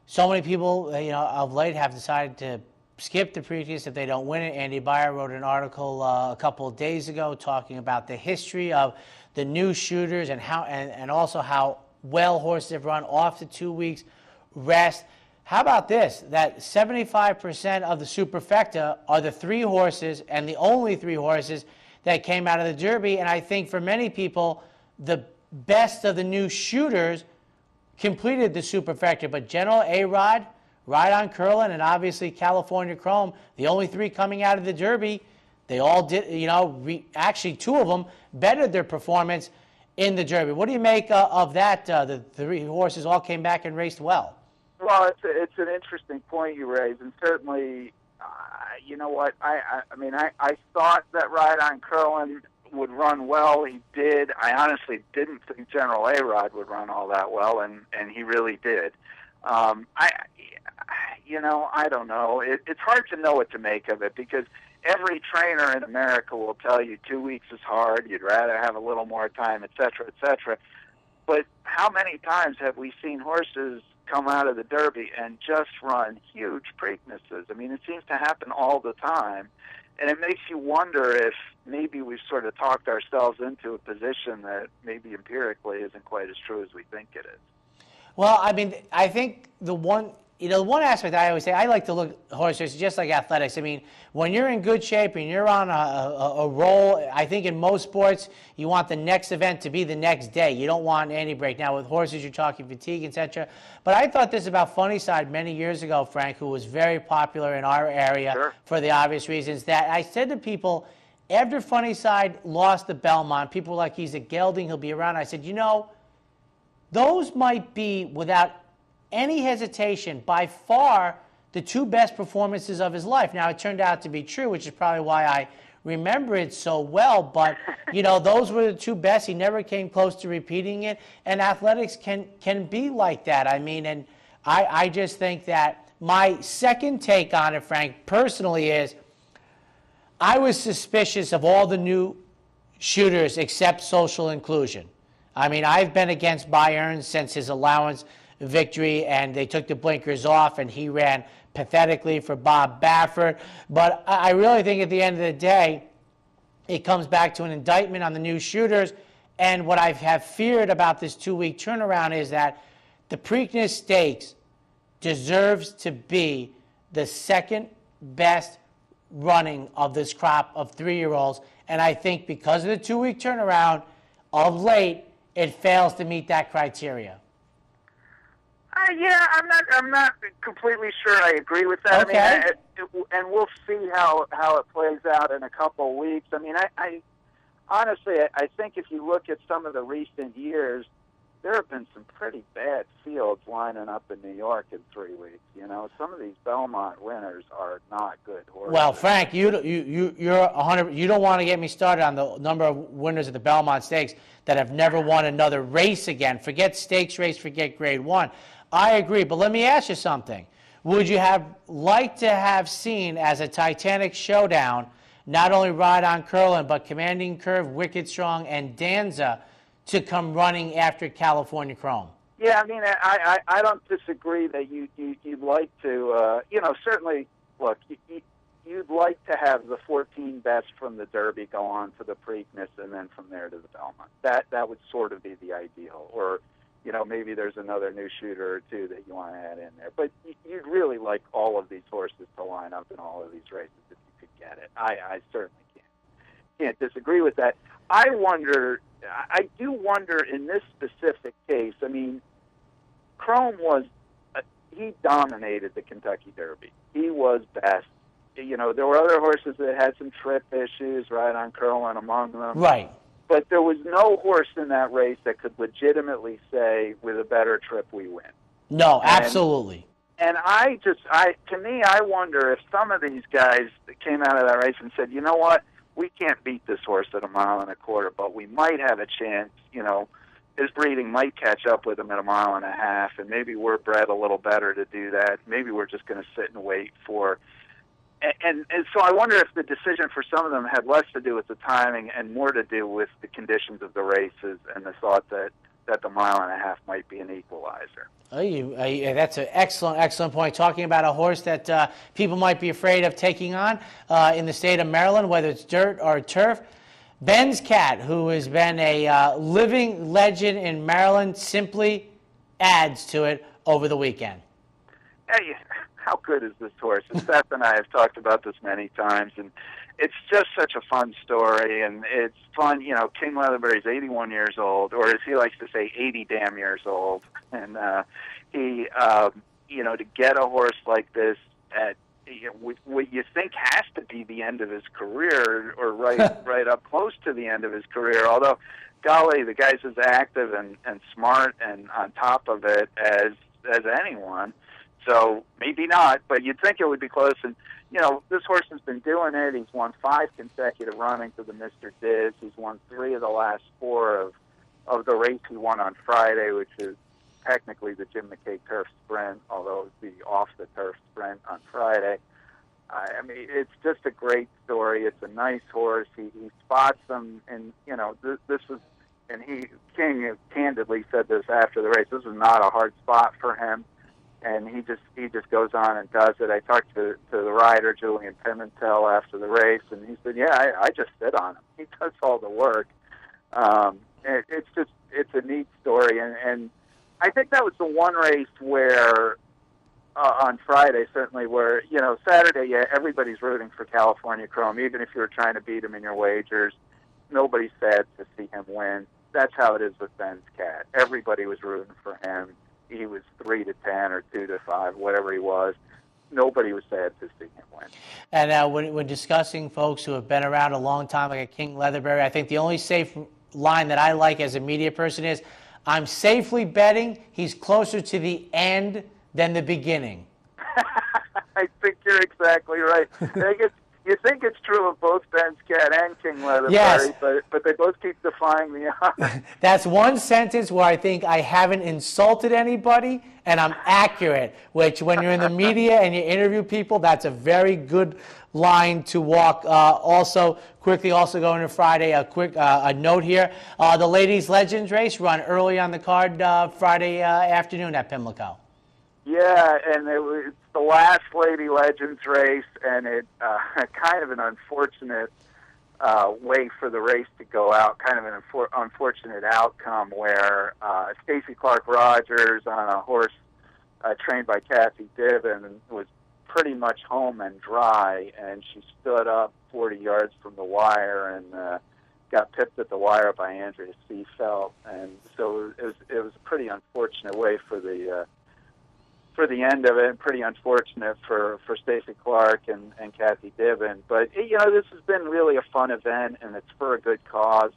so many people, of late have decided to skip the Preakness if they don't win it. Andy Beyer wrote an article a couple of days ago talking about the history of the new shooters and how, and also how well horses have run off the 2 weeks rest. How about this, that 75% of the Superfecta are the 3 horses and the only 3 horses that came out of the Derby, and I think for many people, the best of the new shooters completed the Superfecta, but General A-Rod, Ride On Curlin, and obviously California Chrome, the only 3 coming out of the Derby, they all did, actually 2 of them bettered their performance in the Derby. What do you make of that? The 3 horses all came back and raced well. Well, it's an interesting point you raise, and certainly you know what? I mean, I thought that Ride on Curlin would run well. He did. I honestly didn't think General A-Rod would run all that well, and he really did. I don't know. It's hard to know what to make of it because every trainer in America will tell you 2 weeks is hard. You'd rather have a little more time, et cetera, et cetera. But how many times have we seen horses come out of the Derby and just run huge Preaknesses? I mean, it seems to happen all the time. And it makes you wonder if maybe we've sort of talked ourselves into a position that maybe empirically isn't quite as true as we think it is. Well, I mean, I think the one aspect I always say, I like to look at horse races just like athletics. I mean, when you're in good shape and you're on a roll, I think in most sports, you want the next event to be the next day. You don't want any break. Now, with horses, you're talking fatigue, etc. But I thought this about Funnyside many years ago, Frank, who was very popular in our area for the obvious reasons that I said to people, after Funnyside lost the Belmont, people were like, he's a gelding, he'll be around. I said, those might be, without any hesitation, by far the two best performances of his life. Now, it turned out to be true, which is probably why I remember it so well, but, those were the two best. He never came close to repeating it, and athletics can be like that. I mean, and I just think that my second take on it, Frank, personally is I was suspicious of all the new shooters except Social Inclusion. I mean, I've been against Bayern since his allowance victory, and they took the blinkers off, and he ran pathetically for Bob Baffert. But I really think at the end of the day, it comes back to an indictment on the new shooters. And what I have feared about this 2-week turnaround is that the Preakness Stakes deserves to be the second best running of this crop of 3-year-olds. And I think because of the 2-week turnaround, of late, it fails to meet that criteria. Yeah, I'm not completely sure I agree with that. Okay. I mean, and we'll see how it plays out in a couple of weeks. I mean, I honestly, I think if you look at some of the recent years, there have been some pretty bad fields lining up in New York in 3 weeks. Some of these Belmont winners are not good horses. Well, Frank, you're 100. You don't want to get me started on the number of winners of the Belmont Stakes that have never won another race again. Forget stakes race, forget Grade 1. I agree, but let me ask you something. Would you have liked to have seen as a Titanic showdown not only Ride on Curlin, but Commanding Curve, Wicked Strong, and Danza to come running after California Chrome? Yeah, I mean, I don't disagree that you'd like to, certainly, look, you'd like to have the 14 best from the Derby go on to the Preakness and then from there to the Belmont. That would sort of be the ideal. Or, maybe there's another new shooter or two that you want to add in there. But you'd really like all of these horses to line up in all of these races if you could get it. I certainly can't disagree with that. I do wonder in this specific case, I mean, Chrome he dominated the Kentucky Derby. He was best. There were other horses that had some trip issues, Ride on Curlin among them. Right. But there was no horse in that race that could legitimately say, with a better trip, we win. No, absolutely. And to me, I wonder if some of these guys that came out of that race and said, you know what, we can't beat this horse at 1.25 miles, but we might have a chance, his breeding might catch up with him at 1.5 miles, and maybe we're bred a little better to do that. Maybe we're just going to sit and wait for... And so I wonder if the decision for some of them had less to do with the timing and more to do with the conditions of the races and the thought that the 1.5 miles might be an equalizer. That's an excellent point. Talking about a horse that people might be afraid of taking on in the state of Maryland, whether it's dirt or turf. Ben's Cat, who has been a living legend in Maryland, simply adds to it over the weekend. Hey, how good is this horse? And Seth and I have talked about this many times, and it's just such a fun story, and it's fun. King Leatherbury's 81 years old, or as he likes to say, 80 damn years old. And he, to get a horse like this at what you think has to be the end of his career, or right up close to the end of his career. Although, golly, the guy's as active and smart and on top of it as anyone. So maybe not, but you'd think it would be close. And, you know, this horse has been doing it. He's won 5 consecutive runnings of the Mr. Diz. He's won 3 of the last 4 of the race he won on Friday, which is technically the Jim McKay Turf Sprint, although it was the off-the-turf sprint on Friday. I mean, it's just a great story. It's a nice horse. He spots them, and, you know, this was, and King candidly said this after the race, this was not a hard spot for him. And he just goes on and does it. I talked to the rider, Julian Pimentel, after the race, and he said, yeah, I just sit on him. He does all the work. It's a neat story. And I think that was the one race where, on Friday, certainly, where, you know, Saturday, yeah, everybody's rooting for California Chrome. Even if you were trying to beat him in your wagers, nobody's sad to see him win. That's how it is with Ben's Cat. Everybody was rooting for him. He was 3-10 or 2-5, whatever he was. Nobody was sad to see him win. And when discussing folks who have been around a long time, like a King Leatherbury, I think the only safe line that I like as a media person is, I'm safely betting he's closer to the end than the beginning. I think you're exactly right. You think it's true of both Ben's Cat and King Leatherbury, yes. but they both keep defying the odds. That's one sentence where I think I haven't insulted anybody and I'm accurate, which when you're in the media and you interview people, that's a very good line to walk. Also going to Friday, a note here. The Ladies Legends race run early on the card Friday afternoon at Pimlico. Yeah, and it's the last Lady Legends race, and it kind of an unfortunate way for the race to go out, kind of an unfortunate outcome where Stacey Clark Rogers on a horse trained by Kathy Diven was pretty much home and dry, and she stood up 40 yards from the wire and got pipped at the wire by Andrea Seafelt, and so it was a pretty unfortunate way for the end of it, and pretty unfortunate for Stacey Clark and Kathy Diven. But, you know, this has been really a fun event, and it's for a good cause,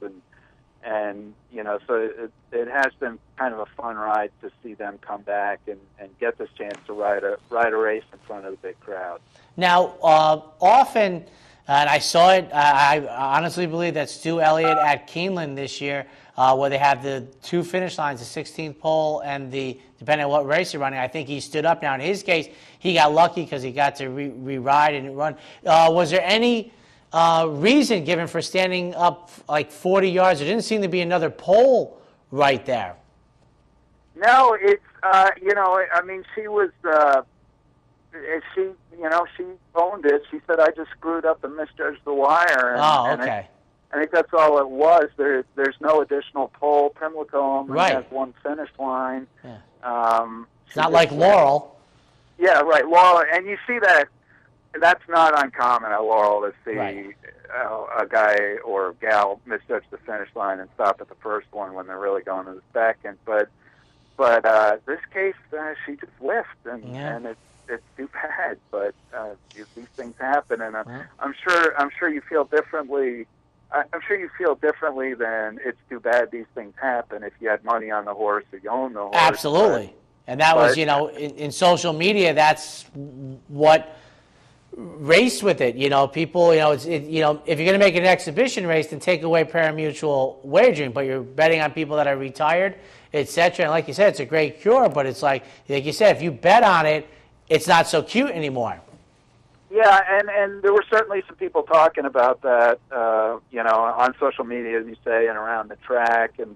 and you know, so it has been kind of a fun ride to see them come back and get this chance to ride a race in front of the big crowd. Now, often, and I saw it, I honestly believe that Stu Elliott at Keeneland this year, where they have the 2 finish lines, the 16th pole and depending on what race you're running, I think he stood up. Now, in his case, he got lucky because he got to re-ride and run. Was there any reason given for standing up like 40 yards? There didn't seem to be another pole right there. No, it's, you know, I mean, she was, she owned it. She said, I just screwed up and misjudged the wire. And, okay. I think that's all it was. There's no additional pole. Pimlico only has 1 finish line. Yeah. It's not like Laurel. Yeah, right. Laurel, and you see that's not uncommon at Laurel to see a guy or gal misjudge the finish line and stop at the first one when they're really going to the second. But this case, she just whiffed, and it's too bad. But these things happen, and I'm sure you feel differently. I'm sure you feel differently than it's too bad these things happen if you had money on the horse or you own the horse. Absolutely. And that was, you know, in social media, that's what raced with it. You know, people, you know, if you're going to make an exhibition race, then take away pari-mutuel wagering, but you're betting on people that are retired, etc. And like you said, it's a great cure, but it's like you said, if you bet on it, it's not so cute anymore. Yeah, and there were certainly some people talking about that, you know, on social media, as you say, and around the track, and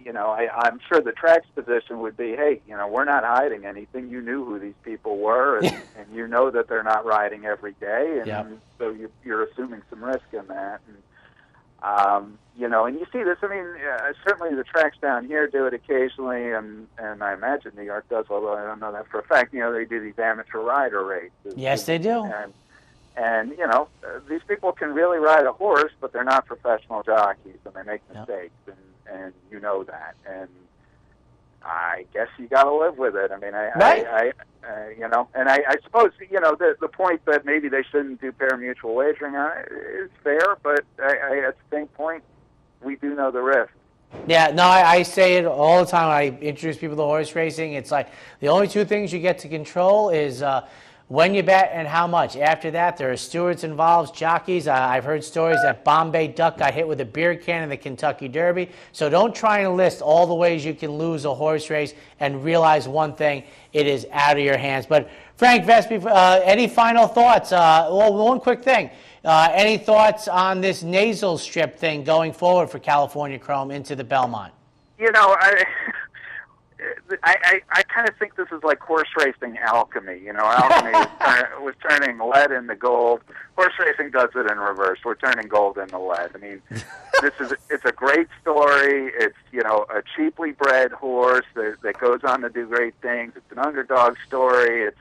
you know, I'm sure the track's position would be, hey, you know, we're not hiding anything. You knew who these people were, and you know that they're not riding every day, and so you're assuming some risk in that. And, you know, and you see this, I mean, certainly the tracks down here do it occasionally, and I imagine New York does, although I don't know that for a fact. You know, they do these amateur rider races. Yes, they do. And you know, these people can really ride a horse, but they're not professional jockeys, and they make mistakes, and you know that. And I guess you got to live with it. I mean, I you know, and I suppose, you know, the point that maybe they shouldn't do pari-mutuel wagering on it is fair, but at the same point, we do know the risk. Yeah, no, I say it all the time when I introduce people to horse racing. It's like the only two things you get to control is when you bet and how much. After that, there are stewards involved, jockeys. I've heard stories that Bombay Duck got hit with a beer can in the Kentucky Derby. So don't try and list all the ways you can lose a horse race, and realize one thing, it is out of your hands. But Frank Vespi, any final thoughts? Well, one quick thing. Any thoughts on this nasal strip thing going forward for California Chrome into the Belmont? You know, I kind of think this is like horse racing alchemy. You know, alchemy was turning lead into gold. Horse racing does it in reverse. We're turning gold into lead. I mean, it's a great story. It's, you know, a cheaply bred horse that goes on to do great things. It's an underdog story. It's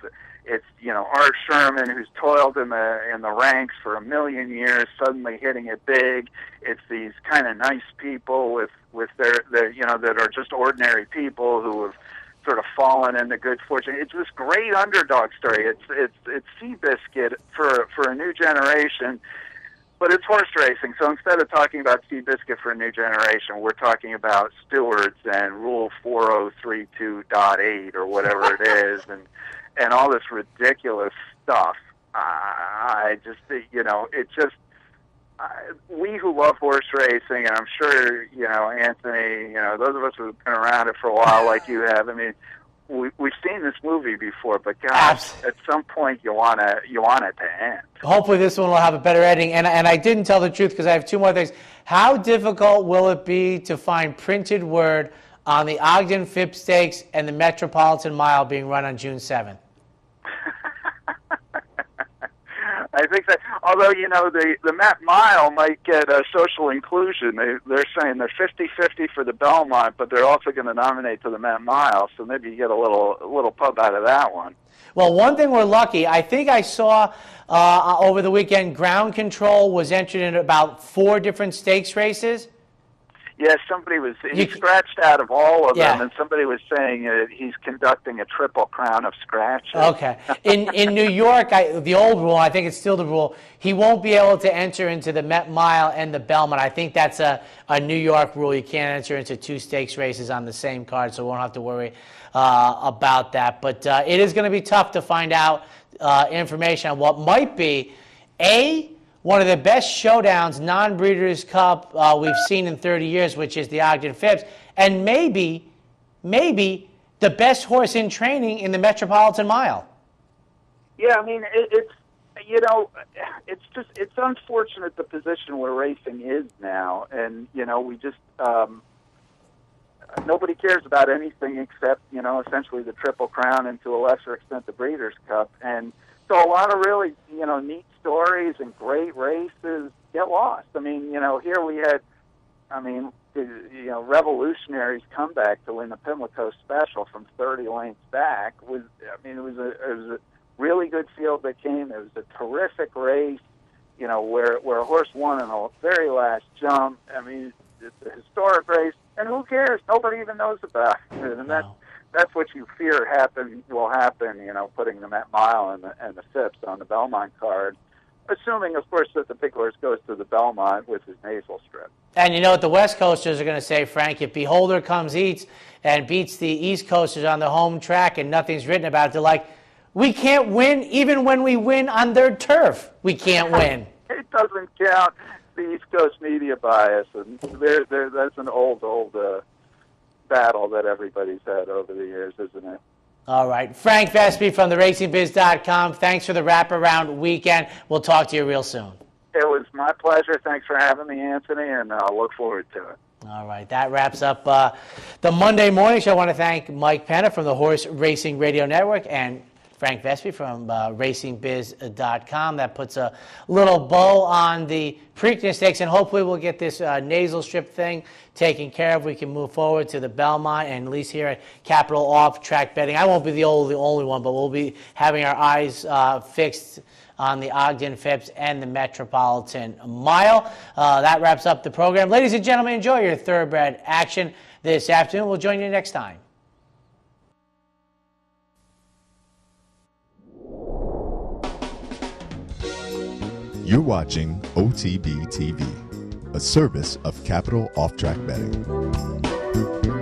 you know, Art Sherman, who's toiled in the ranks for a million years, suddenly hitting it big. It's these kind of nice people with their you know, that are just ordinary people who have sort of fallen into good fortune. It's this great underdog story. It's Seabiscuit for a new generation, but it's horse racing. So instead of talking about Seabiscuit for a new generation, we're talking about stewards and Rule 4032.8 or whatever it is, and all this ridiculous stuff. I just, you know, it just, we who love horse racing, and I'm sure, you know, Anthony, you know, those of us who've been around it for a while like you have, I mean, we've seen this movie before, but gosh, at some point you want it to end. Hopefully this one will have a better ending. And I didn't tell the truth because I have two more things. How difficult will it be to find printed word on the Ogden Phipps Stakes and the Metropolitan Mile being run on June 7th? I think that, although, you know, the Met Mile might get social inclusion. They're saying they're 50-50 for the Belmont, but they're also going to nominate to the Met Mile, so maybe you get a little pub out of that one. Well, one thing we're lucky, I think I saw over the weekend, Ground Control was entered in about 4 different stakes races. Yes, he scratched out of all of them, and somebody was saying he's conducting a triple crown of scratches. Okay. In New York, the old rule, I think it's still the rule, he won't be able to enter into the Met Mile and the Belmont. I think that's a New York rule. You can't enter into 2 stakes races on the same card, so we won't have to worry about that. But it is going to be tough to find out information on what might be one of the best showdowns, non-Breeders' Cup, we've seen in 30 years, which is the Ogden Phipps, and maybe the best horse in training in the Metropolitan Mile. Yeah, I mean, it's, you know, it's unfortunate the position where racing is now, and, you know, we just, nobody cares about anything except, you know, essentially the Triple Crown and to a lesser extent the Breeders' Cup, and so a lot of really, you know, neat stories and great races get lost. I mean, you know, here we had, you know, Revolutionary's comeback to win the Pimlico Special from 30 lengths back it was a really good field that came. It was a terrific race, you know, where a horse won in the very last jump. I mean, it's a historic race, and who cares? Nobody even knows about it, and that's what you fear will happen, you know, putting the Met Mile and the Phipps on the Belmont card, assuming, of course, that the big horse goes to the Belmont with his nasal strip. And you know what the West Coasters are going to say, Frank? If Beholder comes beats the East Coasters on the home track and nothing's written about it, they're like, we can't win even when we win on their turf. We can't win. It doesn't count. The East Coast media bias, and that's an old battle that everybody's had over the years, isn't it? All right. Frank Vespi from theracingbiz.com. Thanks for the wraparound weekend. We'll talk to you real soon. It was my pleasure. Thanks for having me, Anthony, and I'll look forward to it. All right. That wraps up the Monday morning show. I want to thank Mike Penna from the Horse Racing Radio Network and Frank Vespi from racingbiz.com. That puts a little bow on the Preakness Stakes, and hopefully we'll get this nasal strip thing taken care of. We can move forward to the Belmont, and at least here at Capital Off-Track Betting, I won't be the only one, but we'll be having our eyes fixed on the Ogden Phipps and the Metropolitan Mile. That wraps up the program. Ladies and gentlemen, enjoy your thoroughbred action this afternoon. We'll join you next time. You're watching OTB TV. a service of Capital Off Track Betting.